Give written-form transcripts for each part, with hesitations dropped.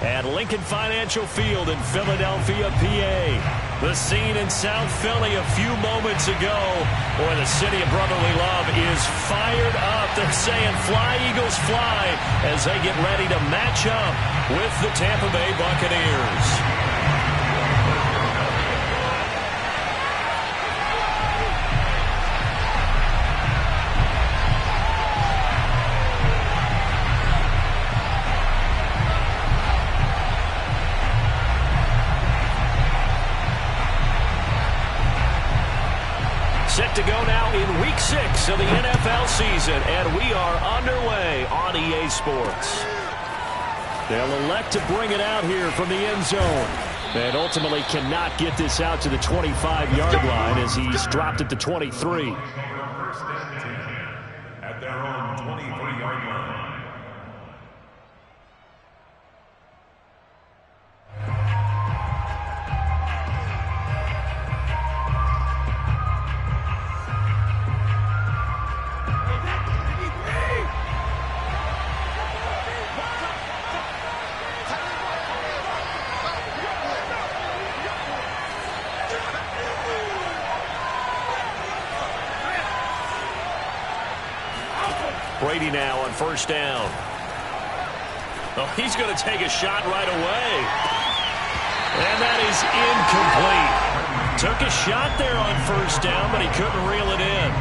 at Lincoln Financial Field in Philadelphia, PA. The scene in South Philly a few moments ago where the city of brotherly love is fired up. They're saying fly, Eagles, fly as they get ready to match up with the Tampa Bay Buccaneers. Set to go now in Week 6 of the NFL season, and we are underway on EA Sports. They'll elect to bring it out here from the end zone, and ultimately cannot get this out to the 25-yard line as he's dropped at the 23. At their own 23-yard line. Brady now on first down. Oh, he's going to take a shot right away. And that is incomplete. Took a shot there on first down, but he couldn't reel it in.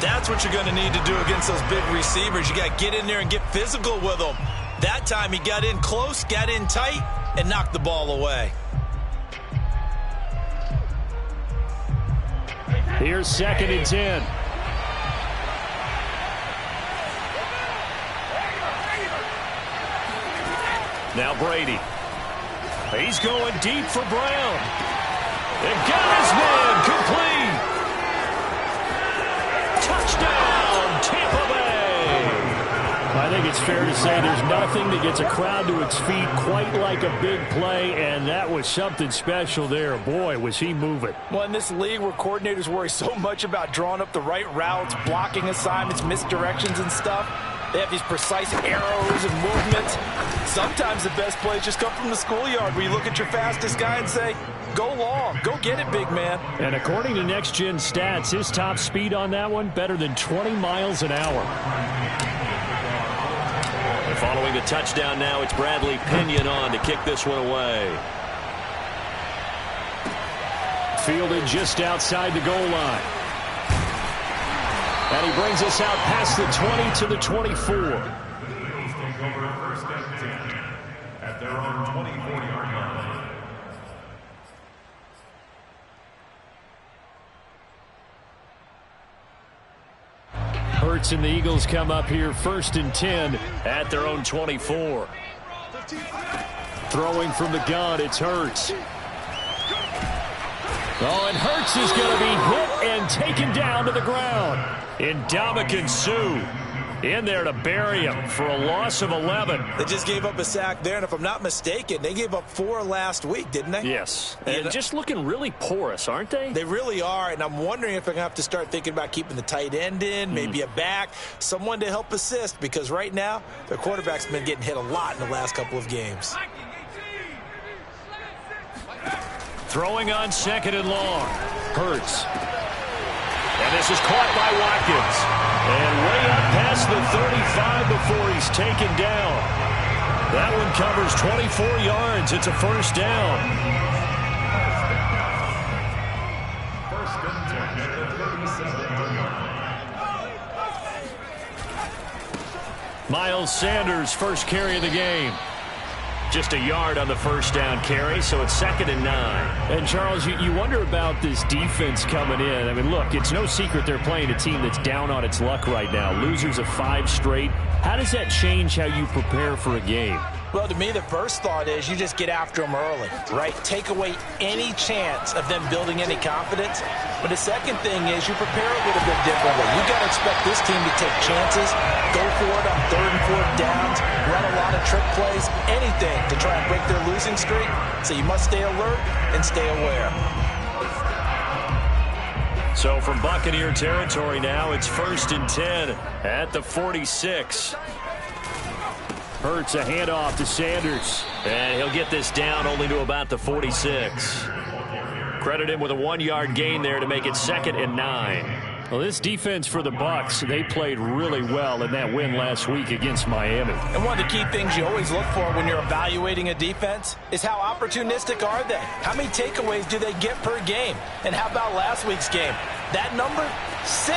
That's what you're going to need to do against those big receivers. You got to get in there and get physical with them. That time he got in close, got in tight, and knocked the ball away. Here's 2nd and 10. Now Brady. He's going deep for Brown. They've got his man complete. Touchdown, Tampa Bay. I think it's fair to say there's nothing that gets a crowd to its feet quite like a big play, and that was something special there. Boy, was he moving. Well, in this league where coordinators worry so much about drawing up the right routes, blocking assignments, misdirections and stuff, they have these precise arrows and movements. Sometimes the best plays just come from the schoolyard where you look at your fastest guy and say, go long, go get it, big man. And according to Next Gen Stats, his top speed on that one, better than 20 miles an hour. And following the touchdown now, it's Bradley Pinion on to kick this one away. Fielded just outside the goal line. And he brings us out past the 20 to the 24. At their own 24-yard line. Hurts and the Eagles come up here 1st and 10 at their own 24. Throwing from the gun, it's Hurts. Oh, and Hurts is going to be hit and taken down to the ground. Ndamukong Suh in there to bury him for a loss of 11. They just gave up a sack there, and if I'm not mistaken, they gave up 4 last week, didn't they? Yes, and just looking really porous, aren't they? They really are, and I'm wondering if they're going to have to start thinking about keeping the tight end in, maybe a back, someone to help assist, because right now, their quarterback's been getting hit a lot in the last couple of games. Throwing on 2nd and long. Hurts. And this is caught by Watkins. And way up past the 35 before he's taken down. That one covers 24 yards. It's a first down. Miles Sanders, first carry of the game. Just a yard on the first down carry, so it's 2nd and 9. And, Charles, you wonder about this defense coming in. I mean, look, it's no secret they're playing a team that's down on its luck right now. Losers of 5 straight. How does that change how you prepare for a game? Well, to me, the first thought is you just get after them early, right? Take away any chance of them building any confidence. But the second thing is you prepare a little bit differently. You've got to expect this team to take chances, go for it on 3rd and 4th downs, run a lot of trick plays, anything to try and break their losing streak. So you must stay alert and stay aware. So from Buccaneer territory now, it's 1st and 10 at the 46. Hurts a handoff to Sanders. And he'll get this down only to about the 46. Credit him with a 1-yard gain there to make it 2nd and 9. Well, this defense for the Bucs, they played really well in that win last week against Miami. And one of the key things you always look for when you're evaluating a defense is how opportunistic are they? How many takeaways do they get per game? And how about last week's game? That number? 6.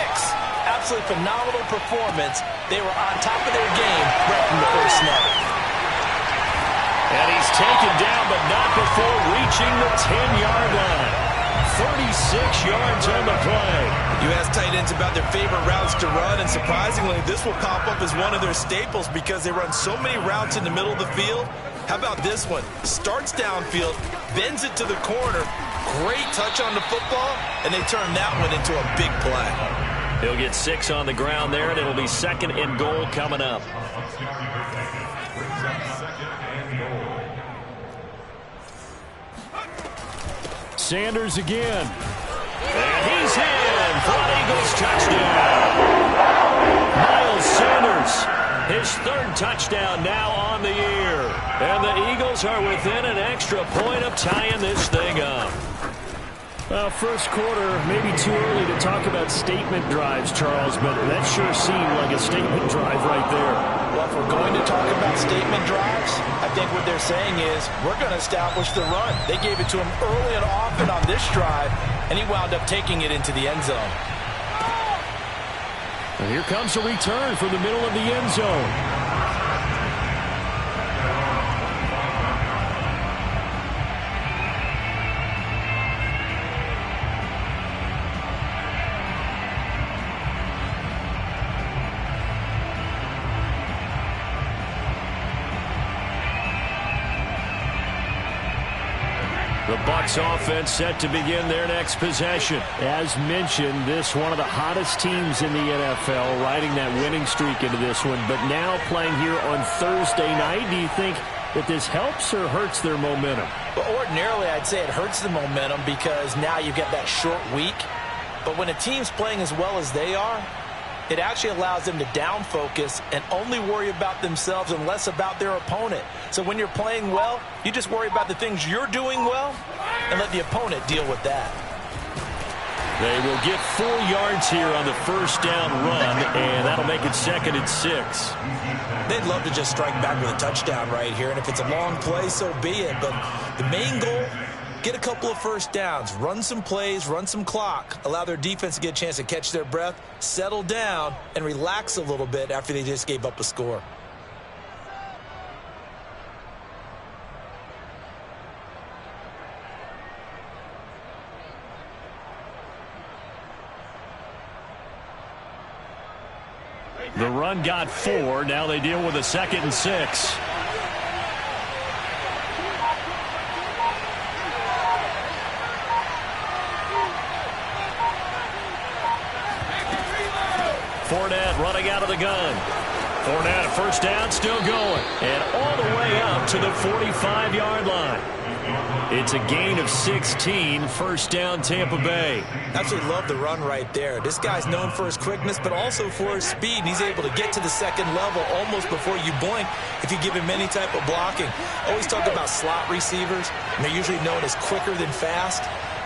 Absolutely phenomenal performance. They were on top of their game right from the first snap. And he's taken down, but not before reaching the 10-yard line. 36 yards on the play. You ask tight ends about their favorite routes to run, and surprisingly, this will pop up as one of their staples because they run so many routes in the middle of the field. How about this one? Starts downfield, bends it to the corner, great touch on the football, and they turn that one into a big play. He'll get 6 on the ground there, and it'll be 2nd and goal coming up. Sanders again. And he's in for an Eagles touchdown. Miles Sanders, his 3rd touchdown now on the year. And the Eagles are within an extra point of tying this thing up. Well, first quarter, maybe too early to talk about statement drives, Charles, but that sure seemed like a statement drive right there. Well, if we're going to talk about statement drives, I think what they're saying is we're going to establish the run. They gave it to him early and often on this drive, and he wound up taking it into the end zone. And here comes a return from the middle of the end zone. The Bucs offense set to begin their next possession. As mentioned, this one of the hottest teams in the NFL, riding that winning streak into this one, but now playing here on Thursday night. Do you think that this helps or hurts their momentum? Well, ordinarily, I'd say it hurts the momentum because now you get that short week. But when a team's playing as well as they are, it actually allows them to down focus and only worry about themselves and less about their opponent. So when you're playing well, you just worry about the things you're doing well and let the opponent deal with that. They will get 4 yards here on the first down run, and that'll make it 2nd and 6. They'd love to just strike back with a touchdown right here, and if it's a long play, so be it. But the main goal, get a couple of first downs, run some plays, run some clock, allow their defense to get a chance to catch their breath, settle down, and relax a little bit after they just gave up a score. The run got 4. Now they deal with a 2nd and 6. Fournette running out of the gun. Fournette, a first down, still going. And all the way up to the 45-yard line. It's a gain of 16, first down Tampa Bay. Absolutely love the run right there. This guy's known for his quickness, but also for his speed. He's able to get to the second level almost before you blink if you give him any type of blocking. Always talk about slot receivers, and they're usually known as quicker than fast.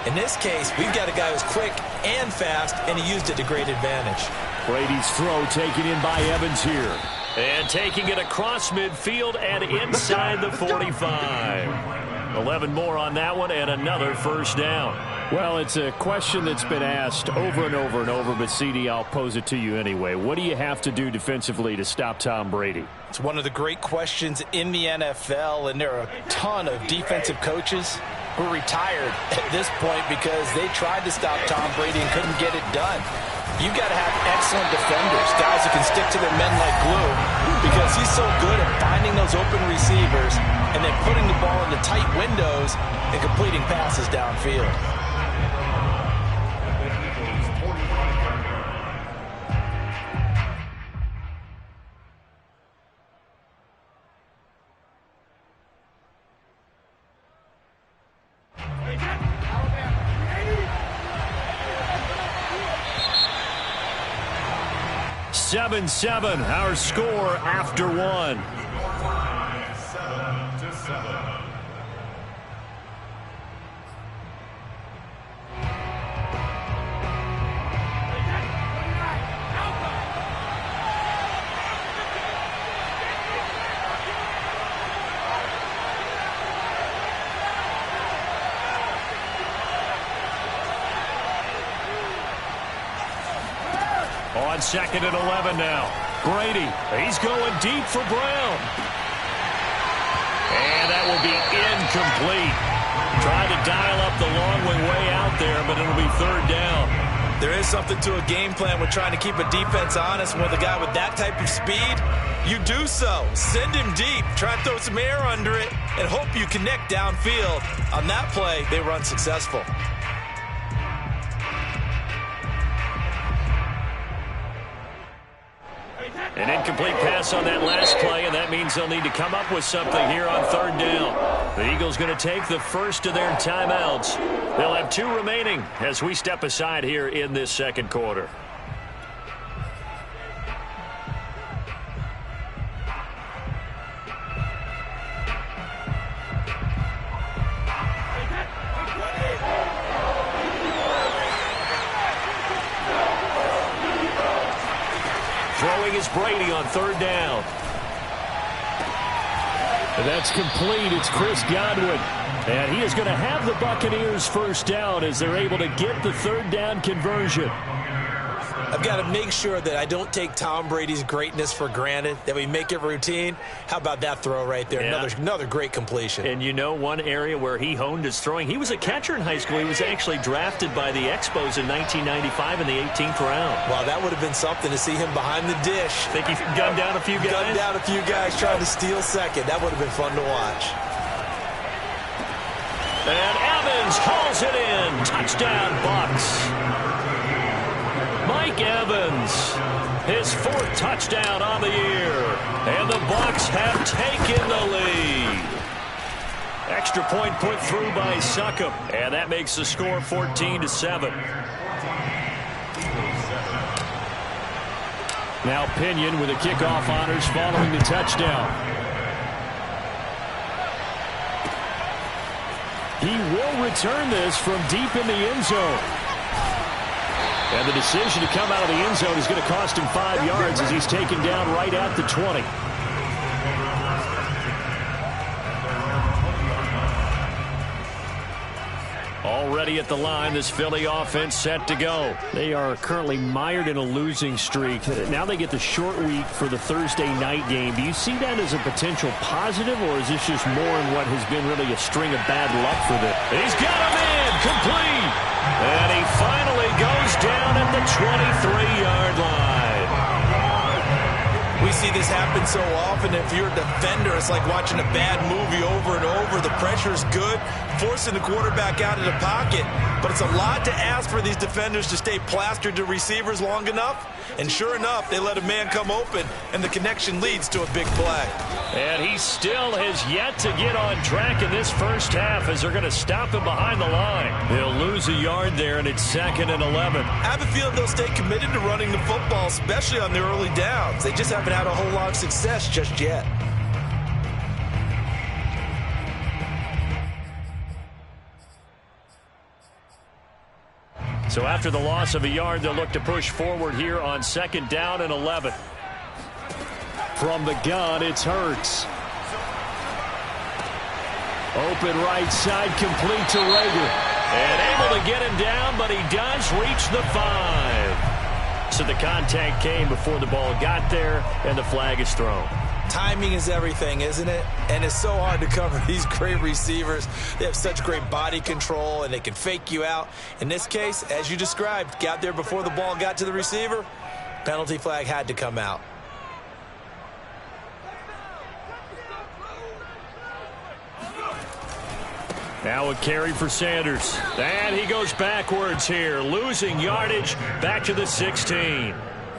In this case, we've got a guy who's quick and fast, and he used it to great advantage. Brady's throw taken in by Evans here. And taking it across midfield and inside the 45. 11 more on that one and another first down. Well, it's a question that's been asked over and over and over, but CD, I'll pose it to you anyway. What do you have to do defensively to stop Tom Brady? It's one of the great questions in the NFL, and there are a ton of defensive coaches who are retired at this point because they tried to stop Tom Brady and couldn't get it done. You've got to have excellent defenders, guys who can stick to their men like glue, because he's so good at finding those open receivers and then putting the ball into tight windows and completing passes downfield. Seven, our score after one. On 2nd and 11 now. Brady, he's going deep for Brown. And that will be incomplete. Trying to dial up the long way out there, but it'll be 3rd down. There is something to a game plan with trying to keep a defense honest. With a guy with that type of speed, you do so. Send him deep, try and throw some air under it, and hope you connect downfield. On that play, they were unsuccessful. An incomplete pass on that last play, and that means they'll need to come up with something here on 3rd down. The Eagles going to take the first of their timeouts. They'll have 2 remaining as we step aside here in this 2nd quarter. Throwing is Brady on 3rd down. And that's complete. It's Chris Godwin. And he is going to have the Buccaneers first down as they're able to get the 3rd down conversion. I've got to make sure that I don't take Tom Brady's greatness for granted, that we make it routine. How about that throw right there? Yeah. Another great completion. And you know one area where he honed his throwing, he was a catcher in high school. He was actually drafted by the Expos in 1995 in the 18th round. Wow, that would have been something to see him behind the dish. Think he gunned down a few guys? Gunned down a few guys trying to steal second. That would have been fun to watch. And Evans hauls it in. Touchdown, Bucs. Mike Evans, his 4th touchdown on the year. And the Bucs have taken the lead. Extra point put through by Succop. And that makes the score 14-7. Now Pinion with the kickoff honors following the touchdown. He will return this from deep in the end zone. And the decision to come out of the end zone is going to cost him 5 yards as he's taken down right at the 20. Already at the line, this Philly offense set to go. They are currently mired in a losing streak. Now they get the short week for the Thursday night game. Do you see that as a potential positive, or is this just more in what has been really a string of bad luck for them? He's got him in, complete. And he finally goes down at the 23-yard line. We see this happen so often. If you're a defender, it's like watching a bad movie over and over. The pressure's good, forcing the quarterback out of the pocket. But it's a lot to ask for these defenders to stay plastered to receivers long enough. And sure enough, they let a man come open, and the connection leads to a big play. And he still has yet to get on track in this first half as they're going to stop him behind the line. They'll lose a yard there, and it's 2nd and 11. I have a feeling they'll stay committed to running the football, especially on their early downs. They just haven't had a whole lot of success just yet. So after the loss of a yard, they'll look to push forward here on 2nd down and 11. From the gun, it's Hurts. Open right side, complete to Rager. And able to get him down, but he does reach the 5. So the contact came before the ball got there, and the flag is thrown. Timing is everything, isn't it? And it's so hard to cover these great receivers. They have such great body control, and they can fake you out. In this case, as you described, got there before the ball got to the receiver. Penalty flag had to come out. Now a carry for Sanders. And he goes backwards here, losing yardage back to the 16.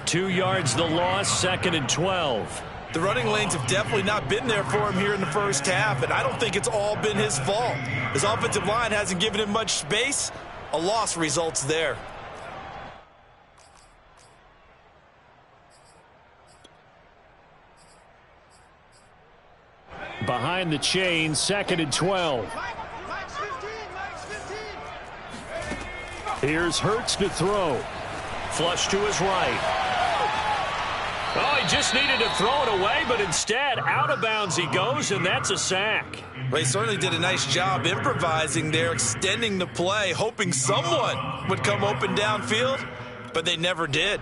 2 yards the loss, 2nd and 12. The running lanes have definitely not been there for him here in the first half, and I don't think it's all been his fault. His offensive line hasn't given him much space. A loss results there. Behind the chain, 2nd and 12. Here's Hurts to throw. Flush to his right. Oh, he just needed to throw it away, but instead, out of bounds he goes, and that's a sack. Well, he certainly did a nice job improvising there, extending the play, hoping someone would come open downfield, but they never did.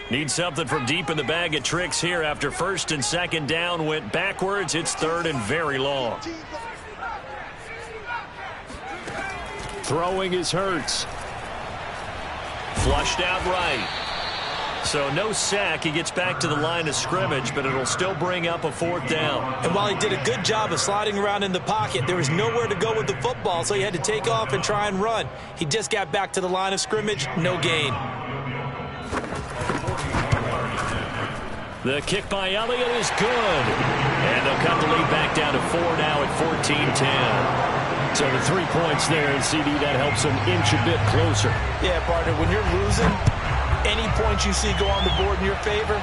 Need something from deep in the bag of tricks here after first and second down went backwards. It's third and very long. Throwing is Hurts. Flushed out right. So no sack. He gets back to the line of scrimmage, but it'll still bring up a fourth down. And while he did a good job of sliding around in the pocket, there was nowhere to go with the football, so he had to take off and try and run. He just got back to the line of scrimmage, no gain. The kick by Elliott is good. And they'll cut the lead back down to 4 now at 14-10. So the 3 points there, and CD, that helps them inch a bit closer. Yeah, partner, when you're losing, any points you see go on the board in your favor,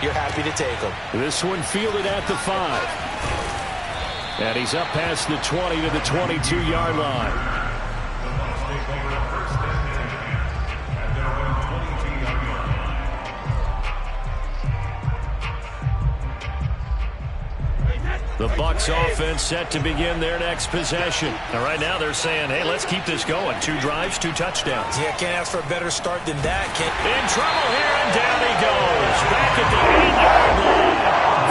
you're happy to take them. This one fielded at the 5. And he's up past the 20 to the 22-yard line. The Bucs offense set to begin their next possession. And right now they're saying, hey, let's keep this going. 2 drives, 2 touchdowns. Yeah, can't ask for a better start than that. In trouble here, and down he goes. Back at the 8-yard line.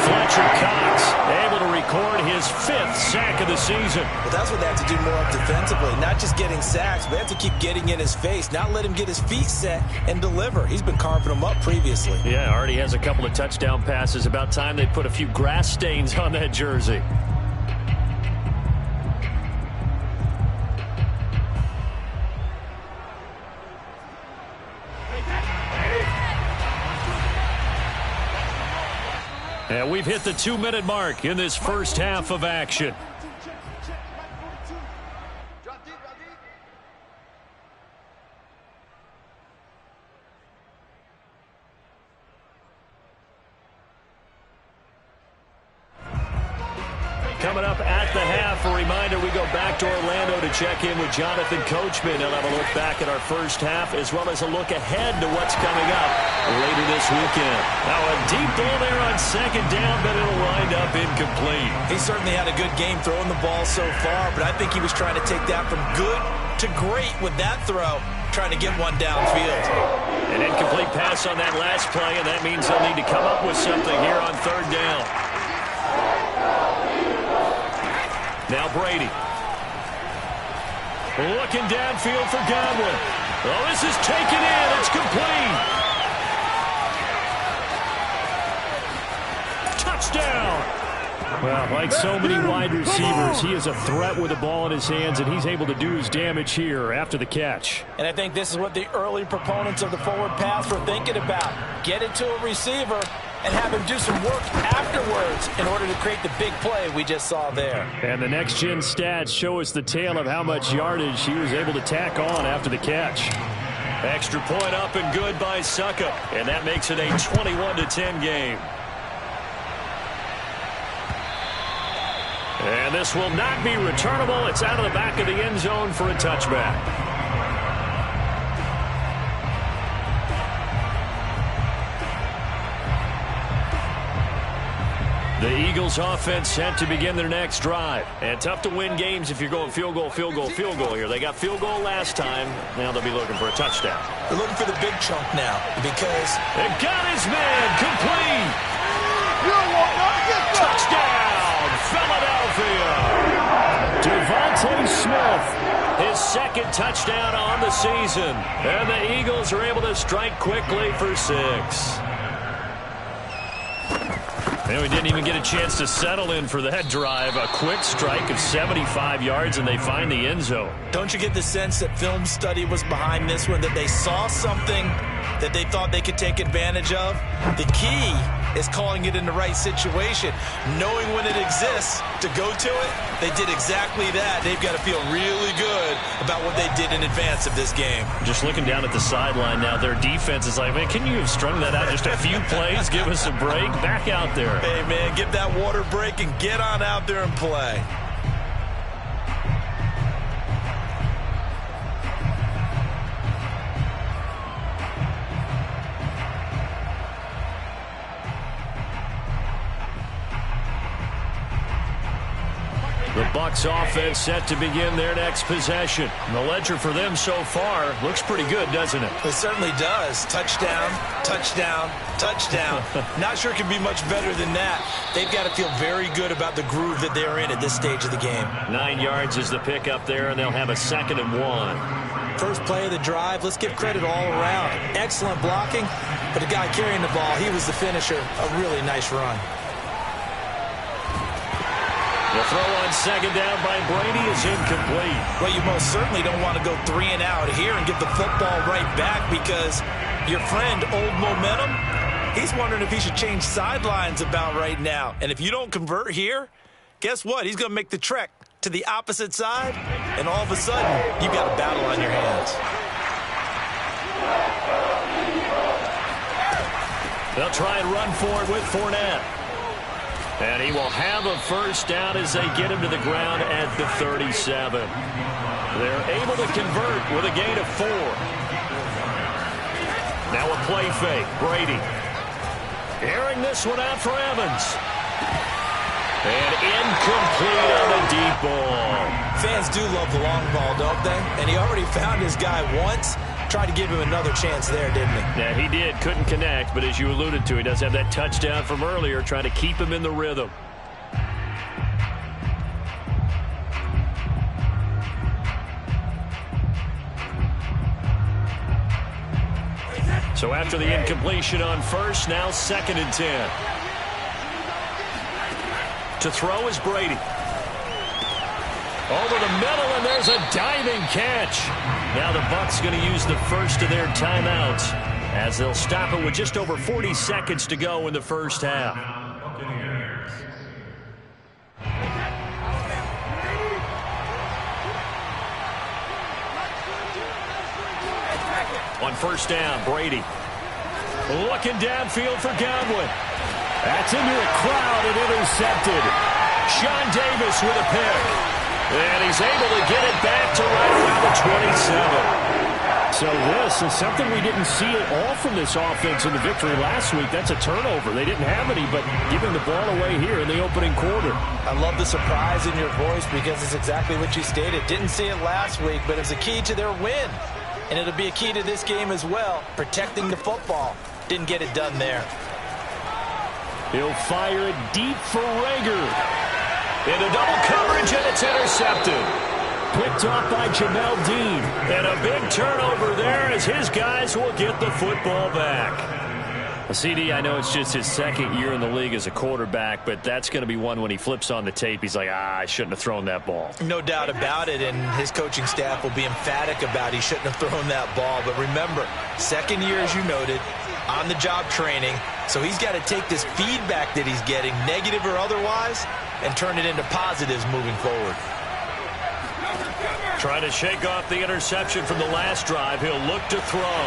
Fletcher Cox able to record his 5th sack of the season. Well, that's what they have to do more of defensively. Not just getting sacks, but they have to keep getting in his face, not let him get his feet set and deliver. He's been carving them up previously. Yeah, already has a couple of touchdown passes. About time they put a few grass stains on that jersey. And we've hit the 2-minute mark in this first half of action. Coming up at the half, a reminder, we go back to Orlando to check in with Jonathan Coachman. He'll have a look back at our first half as well as a look ahead to what's coming up later this weekend. Now a deep ball there on second down, but it'll wind up incomplete. He certainly had a good game throwing the ball so far, but I think he was trying to take that from good to great with that throw, trying to get one downfield. An incomplete pass on that last play, and that means they'll need to come up with something here on third down. Now Brady. Looking downfield for Godwin. Oh, this is taken in. It's complete. Touchdown. Well, like so many wide receivers, he is a threat with the ball in his hands, and he's able to do his damage here after the catch. And I think this is what the early proponents of the forward pass were thinking about. Get it to a receiver and have him do some work afterwards in order to create the big play we just saw there. And the next-gen stats show us the tale of how much yardage he was able to tack on after the catch. Extra point up and good by Suckup, and that makes it a 21-10 game. And this will not be returnable. It's out of the back of the end zone for a touchback. The Eagles offense set to begin their next drive. And tough to win games if you're going field goal, field goal, field goal here. They got field goal last time. Now they'll be looking for a touchdown. They're looking for the big chunk now because they got his man complete. Touchdown, Philadelphia. Devontae Smith, his second touchdown on the season. And the Eagles are able to strike quickly for 6. And we didn't even get a chance to settle in for that drive. A quick strike of 75 yards, and they find the end zone. Don't you get the sense that film study was behind this one, that they saw something that they thought they could take advantage of? The key is calling it in the right situation, knowing when it exists to go to it. They did exactly that. They've got to feel really good about what they did in advance of this game. Just looking down at the sideline now, their defense is like, man, can you have strung that out just a few plays? Give us a break. Back out there. Hey, man, give that water break and get on out there and play. The Bucs offense set to begin their next possession. And the ledger for them so far looks pretty good, doesn't it? It certainly does. Touchdown, touchdown, touchdown. Not sure it can be much better than that. They've got to feel very good about the groove that they're in at this stage of the game. 9 yards is the pickup there, and they'll have a 2nd and 1. First play of the drive, let's give credit all around. Excellent blocking, but the guy carrying the ball, he was the finisher. A really nice run. The throw on 2nd down by Brady is incomplete. Well, you most certainly don't want to go 3 and out here and get the football right back, because your friend, Old Momentum, he's wondering if he should change sidelines about right now. And if you don't convert here, guess what? He's going to make the trek to the opposite side, and all of a sudden, you've got a battle on your hands. They'll try and run for it with Fournette. And he will have a first down as they get him to the ground at the 37. They're able to convert with a gain of 4. Now a play fake. Brady airing this one out for Evans. And incomplete on the deep ball. Fans do love the long ball, don't they? And he already found his guy once. Tried to give him another chance there, didn't he? Yeah, he did. Couldn't connect, but as you alluded to, he does have that touchdown from earlier, trying to keep him in the rhythm. So after the incompletion on first, now 2nd and 10. To throw is Brady. Over the middle, and there's a diving catch. Now the Bucs going to use the first of their timeouts as they'll stop it with just over 40 seconds to go in the first half. On first down, Brady looking downfield for Godwin. That's into a crowd and intercepted. Sean Davis with a pick. And he's able to get it back to right around the 27. So this is something we didn't see at all from this offense in the victory last week. That's a turnover. They didn't have any, but giving the ball away here in the opening quarter. I love the surprise in your voice, because it's exactly what you stated. Didn't see it last week, but it's a key to their win. And it'll be a key to this game as well, protecting the football. Didn't get it done there. He'll fire it deep for Rager. Into double coverage, and it's intercepted. Picked off by Jamel Dean. And a big turnover there as his guys will get the football back. CD, I know it's just his 2nd year in the league as a quarterback, but that's going to be one when he flips on the tape, he's like, I shouldn't have thrown that ball. No doubt about it, and his coaching staff will be emphatic about he shouldn't have thrown that ball. But remember, 2nd year, as you noted, on-the-job training, so he's got to take this feedback that he's getting, negative or otherwise, and turn it into positives moving forward. Trying to shake off the interception from the last drive. He'll look to throw.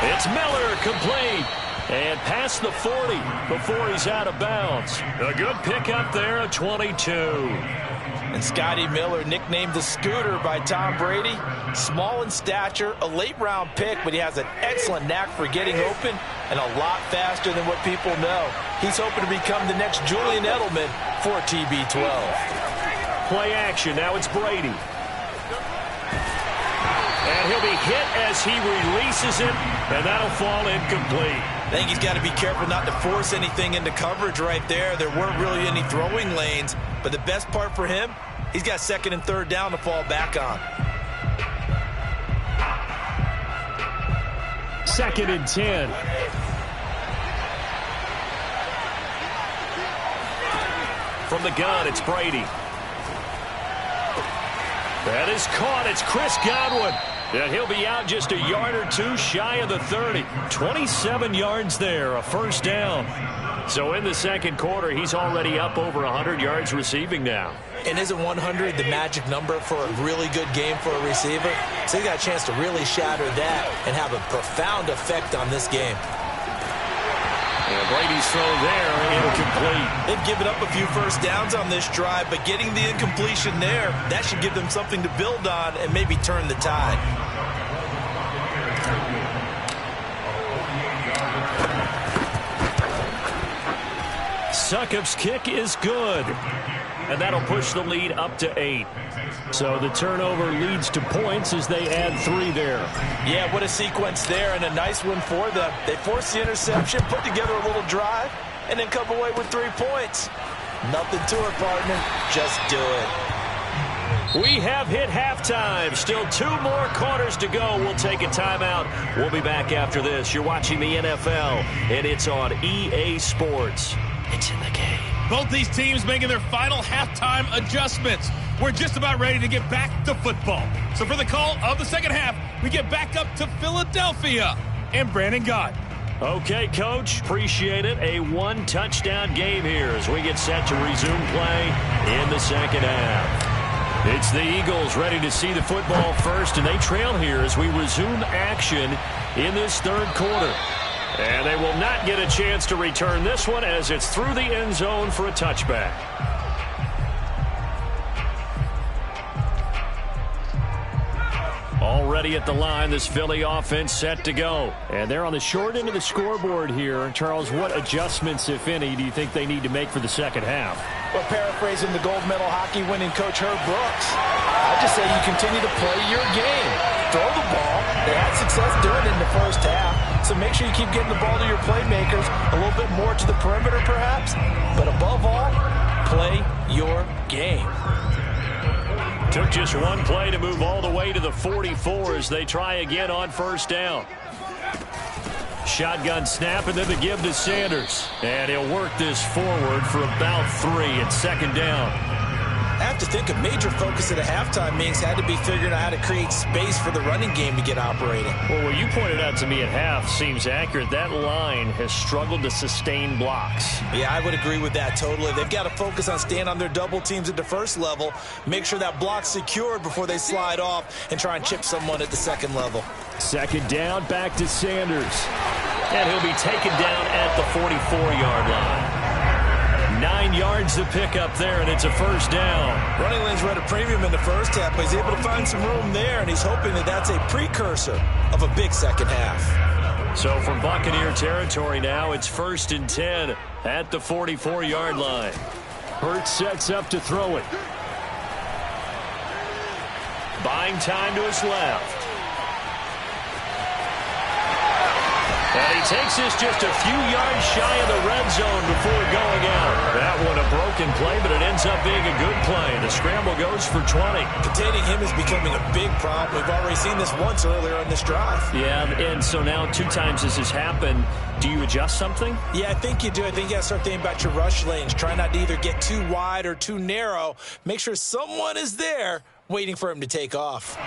It's Miller, complete. And past the 40 before he's out of bounds. A good pickup there, a 22. And Scotty Miller, nicknamed the Scooter by Tom Brady. Small in stature, a late-round pick, but he has an excellent knack for getting open and a lot faster than what people know. He's hoping to become the next Julian Edelman for TB12. Play action. Now it's Brady. And he'll be hit as he releases it, and that'll fall incomplete. I think he's got to be careful not to force anything into coverage right there. There weren't really any throwing lanes, but the best part for him, he's got 2nd and 3rd down to fall back on. 2nd and 10. From the gun, it's Brady. That is caught. It's Chris Godwin. And he'll be out just a yard or two shy of the 30. 27 yards there, a first down. So in the 2nd quarter, he's already up over 100 yards receiving now. And isn't 100 the magic number for a really good game for a receiver? So he got a chance to really shatter that and have a profound effect on this game. And Brady's throw there, incomplete. They've given up a few first downs on this drive, but getting the incompletion there, that should give them something to build on and maybe turn the tide. Succop's kick is good. and that'll push the lead up to 8. So the turnover leads to points as they add 3 there. Yeah, what a sequence there, and a nice one for them. They force the interception, put together a little drive, and then come away with 3 points. Nothing to it, partner. Just do it. We have hit halftime. Still 2 more quarters to go. We'll take a timeout. We'll be back after this. You're watching the NFL, and it's on EA Sports. It's in the game. Both these teams making their final halftime adjustments. We're just about ready to get back to football. So for the call of the second half, we get back up to Philadelphia and Brandon Gott. Okay, Coach. Appreciate it. A 1-touchdown game here as we get set to resume play in the second half. It's the Eagles ready to see the football first, and they trail here as we resume action in this third quarter. And they will not get a chance to return this one as it's through the end zone for a touchback. Already at the line, this Philly offense set to go. And they're on the short end of the scoreboard here. Charles, what adjustments, if any, do you think they need to make for the second half? Well, paraphrasing the gold medal hockey winning coach Herb Brooks, I just say you continue to play your game. Throw the ball. They had success doing it in the first half. So make sure you keep getting the ball to your playmakers, a little bit more to the perimeter perhaps. But above all, play your game. Took just one play to move all the way to the 44 as they try again on first down. Shotgun snap and then the give to Sanders. And he'll work this forward for about 3 at second down. I have to think a major focus at a halftime means had to be figuring out how to create space for the running game to get operating. Well, what you pointed out to me at half seems accurate. That line has struggled to sustain blocks. Yeah, I would agree with that totally. They've got to focus on staying on their double teams at the first level, make sure that block's secured before they slide off and try and chip someone at the second level. Second down, back to Sanders. And he'll be taken down at the 44-yard line. 9 yards to pick up there, and it's a first down. Running lanes were at a premium in the first half, but he's able to find some room there, and he's hoping that that's a precursor of a big second half. So from Buccaneer territory now, it's 1st and 10 at the 44-yard line. Hurts sets up to throw it. Buying time to his left. And he takes this just a few yards shy of the red zone before going out. That one a broken play, but it ends up being a good play. The scramble goes for 20. Containing him is becoming a big problem. We've already seen this once earlier in this drive. Yeah, and so now 2 times this has happened. Do you adjust something? Yeah, I think you do. I think you got to start thinking about your rush lanes. Try not to either get too wide or too narrow. Make sure someone is there waiting for him to take off.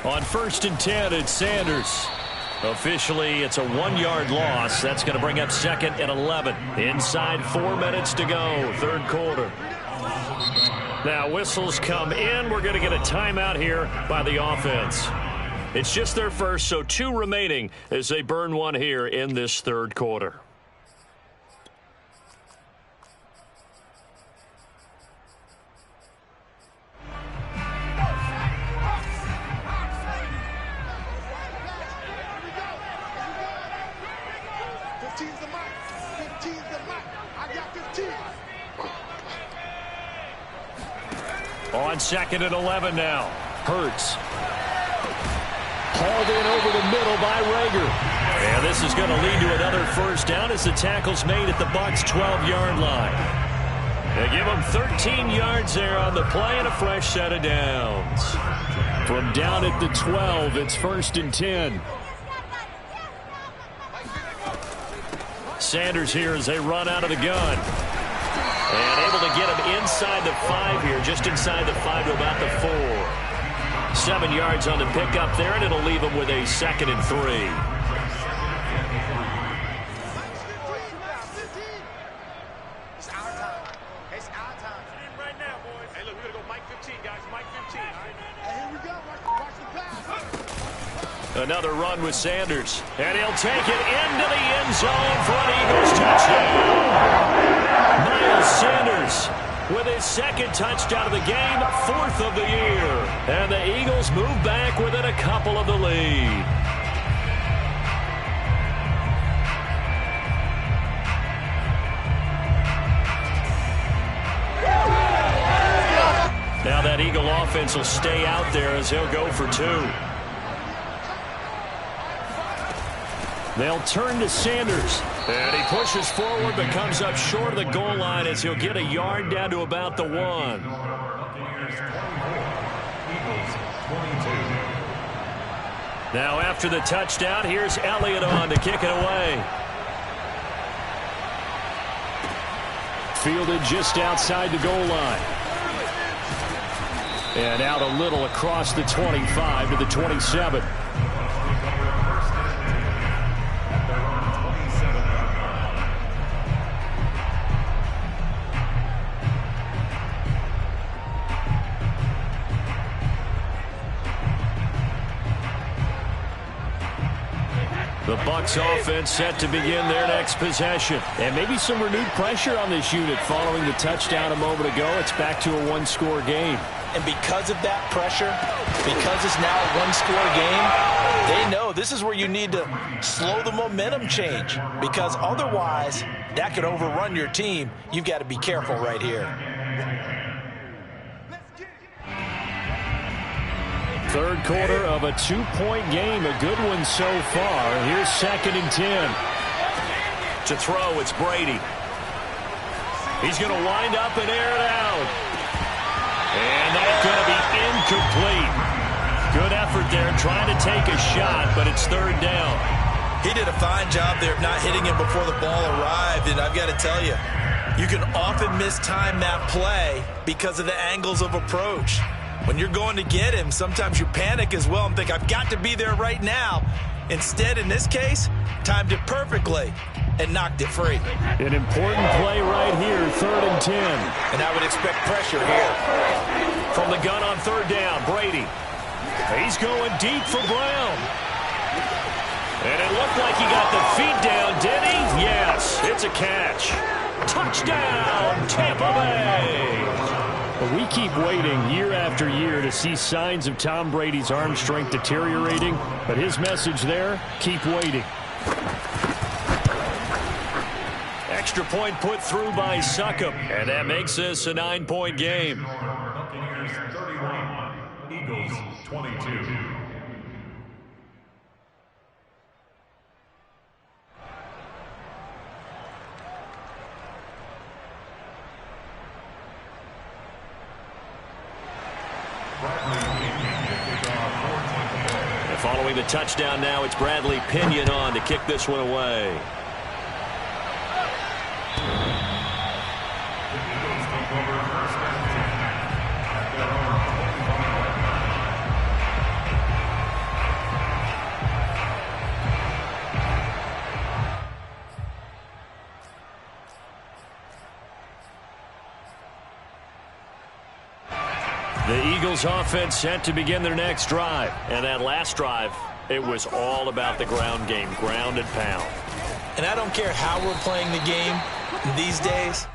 On 1st and 10, it's Sanders. Officially, it's a 1-yard loss. That's going to bring up 2nd and 11. Inside 4 minutes to go, third quarter. Now, whistles come in. We're going to get a timeout here by the offense. It's just their first, so 2 remaining as they burn one here in this third quarter. On 2nd and 11 now. Hurts. Hauled in over the middle by Rager. And this is going to lead to another first down as the tackle's made at the Bucs' 12-yard line. They give them 13 yards there on the play and a fresh set of downs. From down at the 12, it's 1st and 10. Sanders here as they run out of the gun. And able to get him inside the 5 here, just inside the 5 to about the 4. 7 yards on the pickup there, and it'll leave him with a 2nd and 3. It's our time. It's our time. Right now, boys. Hey, look, we're going to go Mike 15, guys. Mike 15. Hey, here we go. Watch the pass. Another run with Sanders. And he'll take it into the end zone for an Eagles touchdown. Miles Sanders with his 2nd touchdown of the game, 4th of the year. And the Eagles move back within a couple of the lead. Eagle offense will stay out there as they'll go for 2. They'll turn to Sanders. And he pushes forward but comes up short of the goal line as he'll get a yard down to about the 1. Now after the touchdown, here's Elliott on to kick it away. Fielded just outside the goal line. And out a little across the 25 to the 27. The Bucs offense set to begin their next possession. And maybe some renewed pressure on this unit following the touchdown a moment ago. It's back to a 1-score game. And because of that pressure, because it's now a 1-score game, they know this is where you need to slow the momentum change. Because otherwise, that could overrun your team. You've got to be careful right here. Third quarter of a 2-point game. A good one so far. Here's 2nd and 10. To throw, it's Brady. He's going to wind up and air it out. And that's going to be incomplete. Good effort there trying to take a shot, but it's 3rd down. He did a fine job there of not hitting him before the ball arrived, and I've got to tell you, you can often mistime that play because of the angles of approach. When you're going to get him, sometimes you panic as well and think, I've got to be there right now. Instead, in this case, timed it perfectly and knocked it free. An important play right here, 3rd and 10. And I would expect pressure here. From the gun on 3rd down, Brady. He's going deep for Brown. And it looked like he got the feet down, did he? Yes, it's a catch. Touchdown, Tampa Bay. But we keep waiting year after year to see signs of Tom Brady's arm strength deteriorating. But his message there, keep waiting. Extra point put through by Succop. And that makes this a 9-point game. Buccaneers 31, Eagles 22. And following the touchdown now, it's Bradley Pinion on to kick this one away. The Eagles offense set to begin their next drive. And that last drive, it was all about the ground game, ground and pound. And I don't care how we're playing the game these days,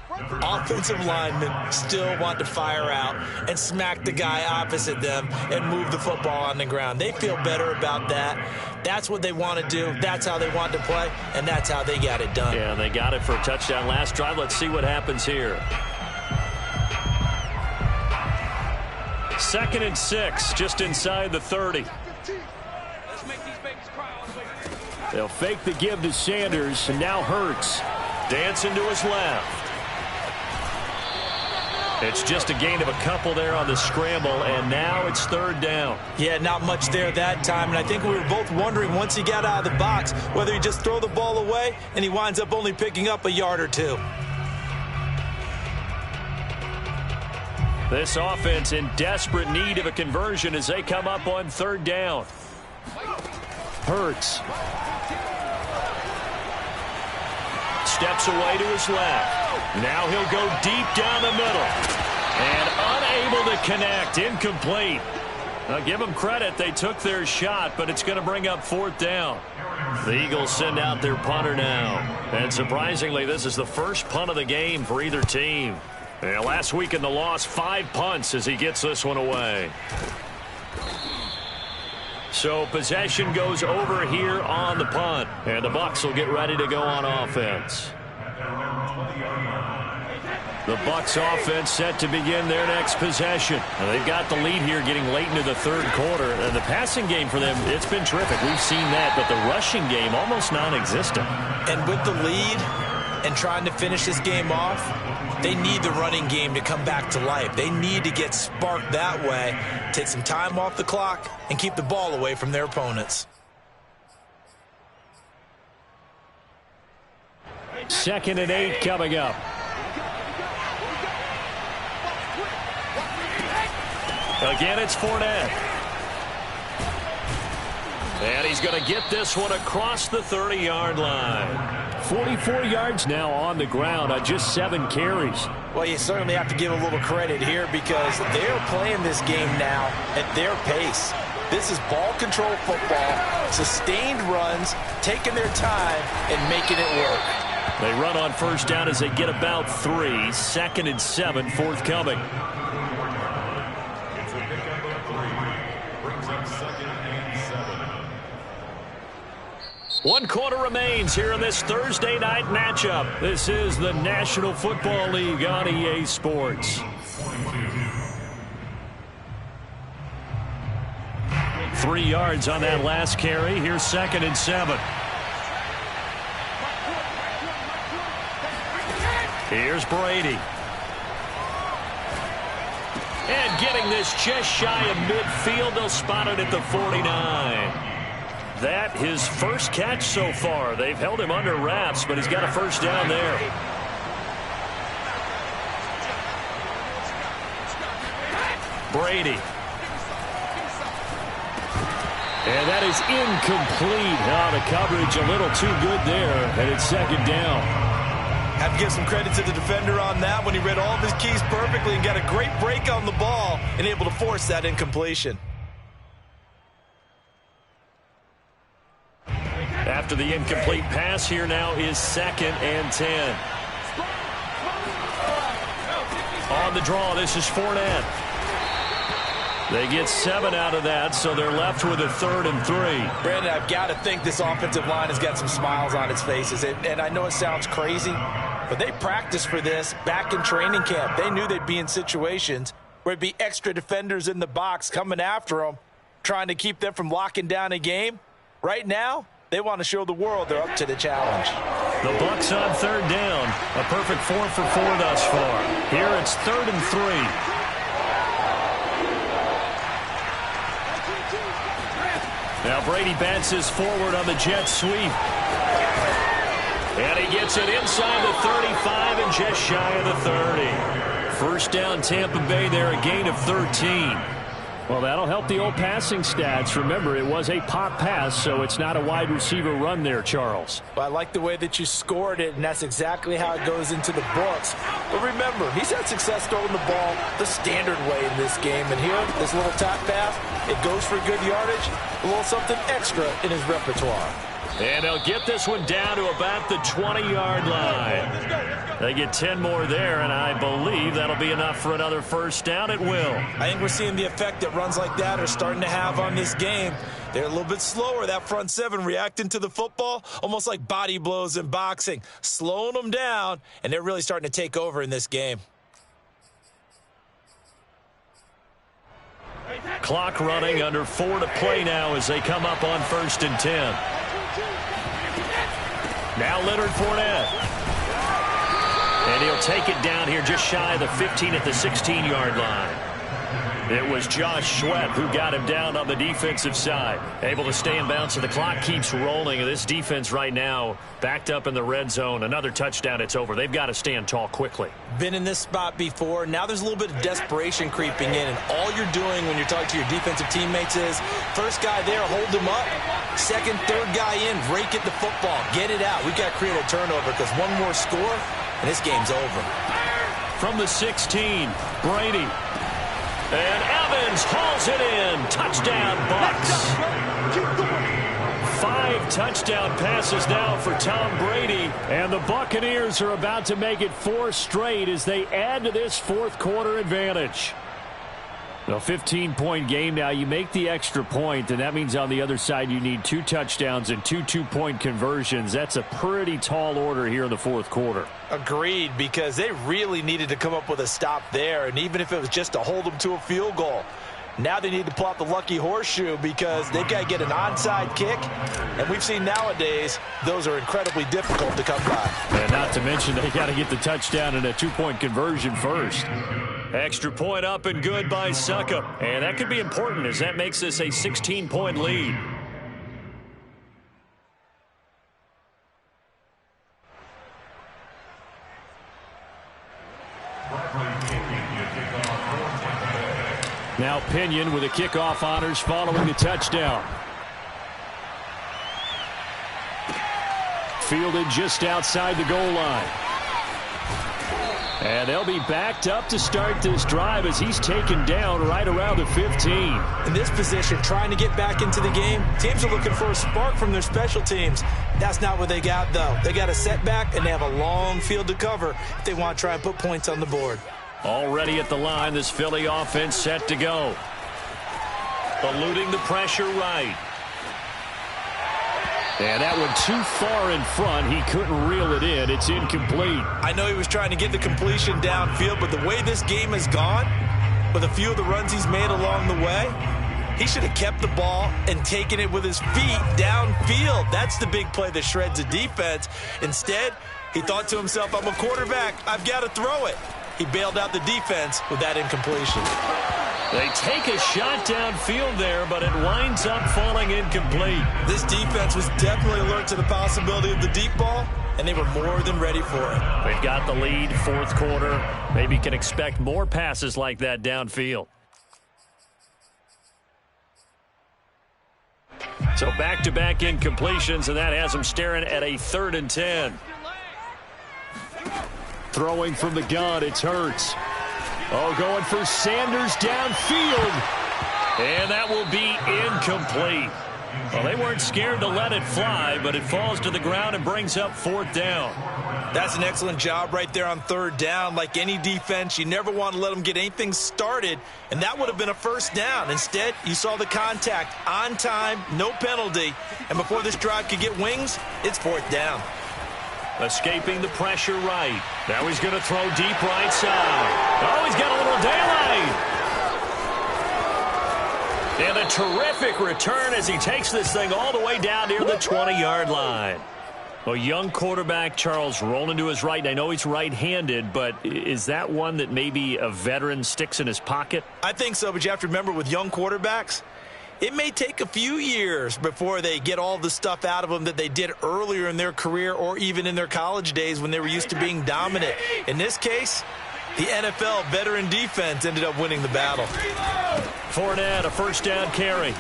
offensive linemen still want to fire out and smack the guy opposite them and move the football on the ground. They feel better about that. That's what they want to do. That's how they want to play, and that's how they got it done. Yeah, they got it for a touchdown last drive. Let's see what happens here. 2nd and 6, just inside the 30. They'll fake the give to Sanders, and now Hurts. Dancing to his left. It's just a gain of a couple there on the scramble, and now it's 3rd down. Yeah, not much there that time, and I think we were both wondering once he got out of the box whether he just throw the ball away and he winds up only picking up a yard or two. This offense in desperate need of a conversion as they come up on 3rd down. Hurts. Steps away to his left. Now he'll go deep down the middle. And unable to connect. Incomplete. Now give them credit. They took their shot, but it's going to bring up 4th down. The Eagles send out their punter now. And surprisingly, this is the first punt of the game for either team. And last week in the loss, 5 punts as he gets this one away. So possession goes over here on the punt. And the Bucs will get ready to go on offense. At their own 20-yard line. The Bucs offense set to begin their next possession. Now, they've got the lead here getting late into the third quarter. And the passing game for them, it's been terrific. We've seen that, but the rushing game almost non-existent. And with the lead and trying to finish this game off, they need the running game to come back to life. They need to get sparked that way, take some time off the clock, and keep the ball away from their opponents. 2nd and 8 coming up. Again, it's Fournette. And he's going to get this one across the 30-yard line. 44 yards now on the ground on just 7 carries. Well, you certainly have to give a little credit here because they're playing this game now at their pace. This is ball control football, sustained runs, taking their time and making it work. They run on first down as they get about 3. 2nd and 7 forthcoming. It's a pickup of 3. Brings up 2nd and 7. 1 quarter remains here in this Thursday night matchup. This is the National Football League on EA Sports. 3 yards on that last carry. Here's 2nd and 7. Here's Brady. And getting this just shy of midfield. They'll spot it at the 49. That his first catch so far. They've held him under wraps, but he's got a first down there. Brady. And that is incomplete. The coverage a little too good there, and it's 2nd down. Have to give some credit to the defender on that when he read all of his keys perfectly and got a great break on the ball and able to force that incompletion. After the incomplete pass, here now is 2nd and 10. On the draw, this is Fournette. They get 7 out of that, so they're left with a 3rd and 3. Brandon, I've got to think this offensive line has got some smiles on its faces. And I know it sounds crazy, but they practiced for this back in training camp. They knew they'd be in situations where it'd be extra defenders in the box coming after them, trying to keep them from locking down a game. Right now, they want to show the world they're up to the challenge. The Bucs on 3rd down. A perfect 4 for 4 thus far. Here it's 3rd and 3. Now Brady bounces forward on the jet sweep. And he gets it inside the 35 and just shy of the 30. First down Tampa Bay there, a gain of 13. Well, that'll help the old passing stats. Remember, it was a pop pass, so it's not a wide receiver run there, Charles. Well, I like the way that you scored it, and that's exactly how it goes into the books. But remember, he's had success throwing the ball the standard way in this game. And here, this little tap pass, it goes for good yardage, a little something extra in his repertoire. And they'll get this one down to about the 20-yard line. They get 10 more there, and I believe that'll be enough for another first down. It will. I think we're seeing the effect that runs like that are starting to have on this game. They're a little bit slower, that front 7, reacting to the football, almost like body blows in boxing, slowing them down, and they're really starting to take over in this game. Clock running, under 4 to play now as they come up on 1st and 10. Now Leonard Fournette. And he'll take it down here just shy of the 15 at the 16-yard line. It was Josh Sweat who got him down on the defensive side. Able to stay in bounds, so the clock keeps rolling. And this defense right now backed up in the red zone. Another touchdown, it's over. They've got to stand tall quickly. Been in this spot before. Now there's a little bit of desperation creeping in. And all you're doing when you're talking to your defensive teammates is, first guy there, hold him up. Second, third guy in, rake at the football. Get it out. We've got to create a turnover because one more score, and this game's over. From the 16, Brady. And Evans hauls it in. Touchdown, Bucs. 5 touchdown passes now for Tom Brady. And the Buccaneers are about to make it 4 straight as they add to this fourth quarter advantage. A 15-point game now. You make the extra point, and that means on the other side you need 2 touchdowns and 2 two-point conversions. That's a pretty tall order here in the fourth quarter. Agreed, because they really needed to come up with a stop there, and even if it was just to hold them to a field goal. Now they need to pull out the lucky horseshoe because they've got to get an onside kick, and we've seen nowadays those are incredibly difficult to come by. And not to mention they got to get the touchdown and a 2-point conversion first. Extra point up and good by Succop. And that could be important as that makes this a 16-point lead. Now Pinion with the kickoff honors following the touchdown. Fielded just outside the goal line. And they'll be backed up to start this drive as he's taken down right around the 15. In this position, trying to get back into the game, teams are looking for a spark from their special teams. That's not what they got, though. They got a setback, and they have a long field to cover if they want to try and put points on the board. Already at the line, this Philly offense set to go. Eluding the pressure right. And that one too far in front. He couldn't reel it in. It's incomplete. I know he was trying to get the completion downfield, but the way this game has gone, with a few of the runs he's made along the way, he should have kept the ball and taken it with his feet downfield. That's the big play that shreds a defense. Instead, he thought to himself, I'm a quarterback. I've got to throw it. He bailed out the defense with that incompletion. They take a shot downfield there, but it winds up falling incomplete. This defense was definitely alert to the possibility of the deep ball, and they were more than ready for it. They've got the lead, fourth quarter. Maybe can expect more passes like that downfield. So back-to-back incompletions, and that has them staring at a 3rd and 10. Throwing from the gun, it's Hurts. Oh, going for Sanders downfield. And that will be incomplete. Well, they weren't scared to let it fly, but it falls to the ground and brings up 4th down. That's an excellent job right there on 3rd down. Like any defense, you never want to let them get anything started, and that would have been a 1st down. Instead, you saw the contact on time, no penalty, and before this drive could get wings, it's 4th down. Escaping the pressure right. Now he's going to throw deep right side. Oh, he's got a little daylight. And a terrific return as he takes this thing all the way down near the 20-yard line. A young quarterback, Charles, rolling to his right. And I know he's right-handed, but is that one that maybe a veteran sticks in his pocket? I think so, but you have to remember with young quarterbacks, it may take a few years before they get all the stuff out of them that they did earlier in their career or even in their college days when they were used to being dominant. In this case, the NFL veteran defense ended up winning the battle. Fournette, a 1st down carry.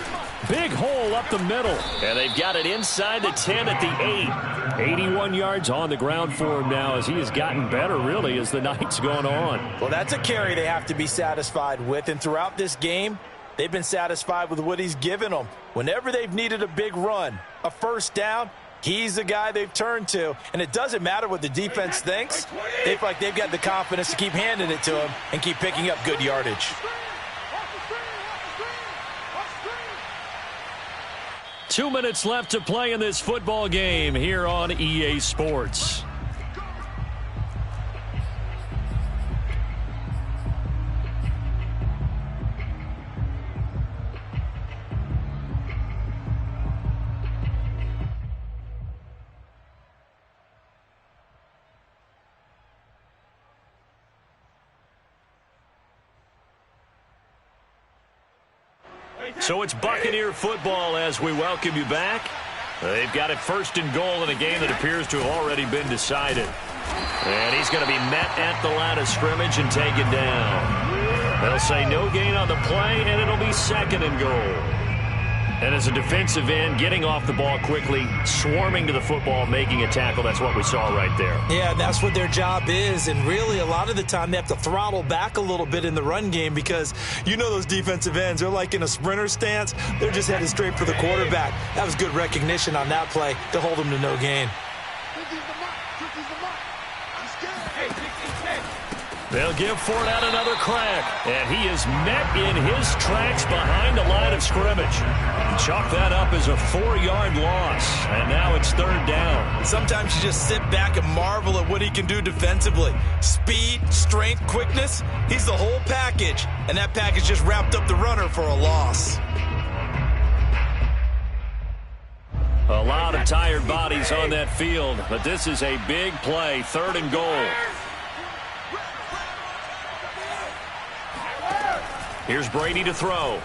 Big hole up the middle. And they've got it inside the 10 at the 8. 81 yards on the ground for him now as he has gotten better, really, as the night's gone on. Well, that's a carry they have to be satisfied with, and throughout this game, they've been satisfied with what he's given them. Whenever they've needed a big run, a 1st down, he's the guy they've turned to. And it doesn't matter what the defense thinks. They feel like they've got the confidence to keep handing it to him and keep picking up good yardage. Two minutes left to play in this football game here on EA Sports. So it's Buccaneer football as we welcome you back. They've got it 1st and goal in a game that appears to have already been decided. And he's going to be met at the line of scrimmage and taken down. They'll say no gain on the play, and it'll be 2nd and goal. And as a defensive end, getting off the ball quickly, swarming to the football, making a tackle, that's what we saw right there. Yeah, that's what their job is, and really a lot of the time they have to throttle back a little bit in the run game because you know those defensive ends, they're like in a sprinter stance. They're just headed straight for the quarterback. That was good recognition on that play to hold them to no gain. They'll give Fournette another crack, and he is met in his tracks behind the line of scrimmage. Chalk that up as a 4-yard loss, and now it's 3rd down. Sometimes you just sit back and marvel at what he can do defensively. Speed, strength, quickness, he's the whole package, and that package just wrapped up the runner for a loss. A lot of tired bodies on that field, but this is a big play, 3rd and goal. Here's Brady to throw.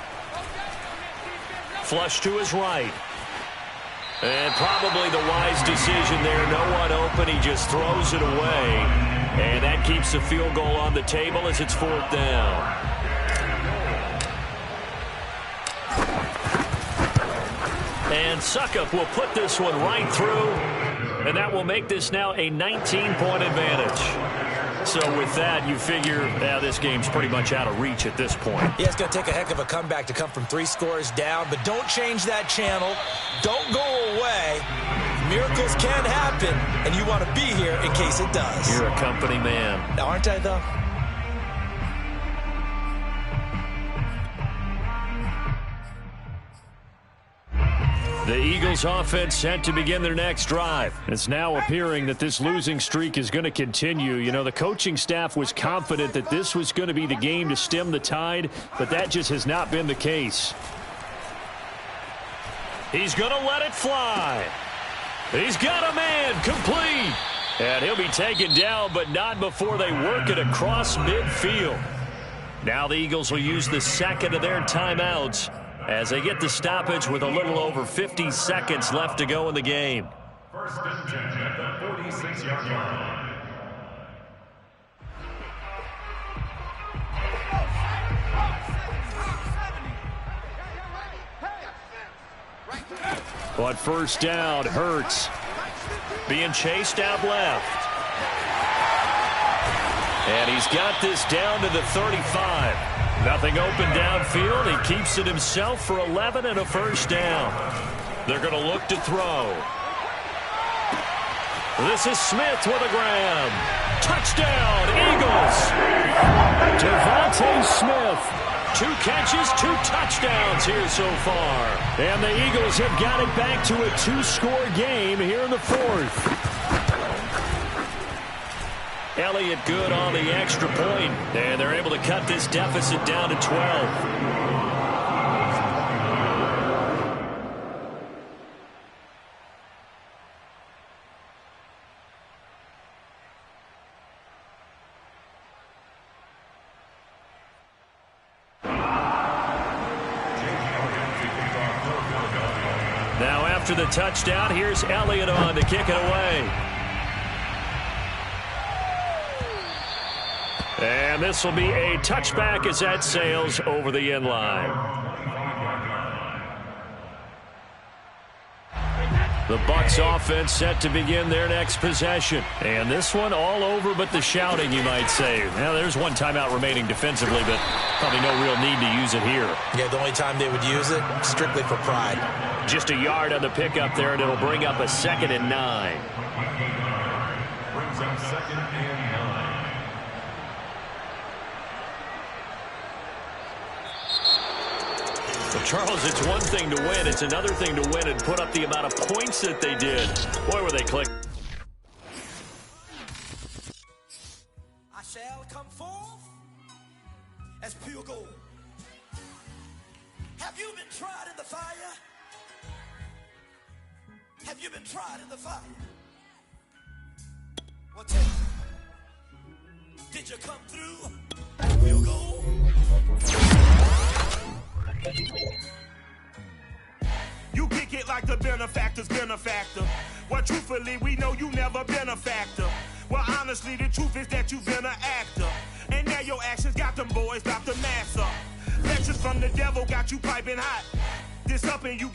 Flush to his right. And probably the wise decision there. No one open. He just throws it away. And that keeps the field goal on the table as it's 4th down. And Succop will put this one right through. And that will make this now a 19-point advantage. So with that, you figure this game's pretty much out of reach at this point. Yeah, it's going to take a heck of a comeback to come from 3 scores down, but don't change that channel. Don't go away. Miracles can happen, and you want to be here in case it does. You're a company man. Now, aren't I, though? The Eagles offense set to begin their next drive. It's now appearing that this losing streak is going to continue. You know, the coaching staff was confident that this was going to be the game to stem the tide, but that just has not been the case. He's going to let it fly. He's got a man complete. And he'll be taken down, but not before they work it across midfield. Now the Eagles will use the second of their timeouts as they get the stoppage with a little over 50 seconds left to go in the game. 1st and 10 at the 46-yard line. But 1st down, Hurts being chased out left. And he's got this down to the 35. Nothing open downfield. He keeps it himself for 11 and a 1st down. They're going to look to throw. This is Smith with a grab. Touchdown, Eagles. Devontae Smith. 2 catches, 2 touchdowns here so far. And the Eagles have got it back to a 2-score game here in the 4th. Elliott good on the extra point, and they're able to cut this deficit down to 12. Now after the touchdown, here's Elliott on to kick it away. And this will be a touchback as that sails over the end line. The Bucs offense set to begin their next possession. And this one all over but the shouting, you might say. Now, there's one timeout remaining defensively, but probably no real need to use it here. Yeah, the only time they would use it, strictly for pride. Just a yard on the pickup there, and it'll bring up a 2nd and 9. Brings up 2nd and 9. Well, Charles, it's one thing to win. It's another thing to win and put up the amount of points that they did. Boy, were they click. I shall come forth as pure gold. Have you been tried in the fire? Have you been tried in the fire? Well, tell me, did you come through as pure gold? You kick it like the benefactor's benefactor. Well, truthfully, we know you never been a factor. Well, honestly, the truth is that you've been an actor. And now your actions got them boys about to mass up. Lectures from the devil got you piping hot. This up and you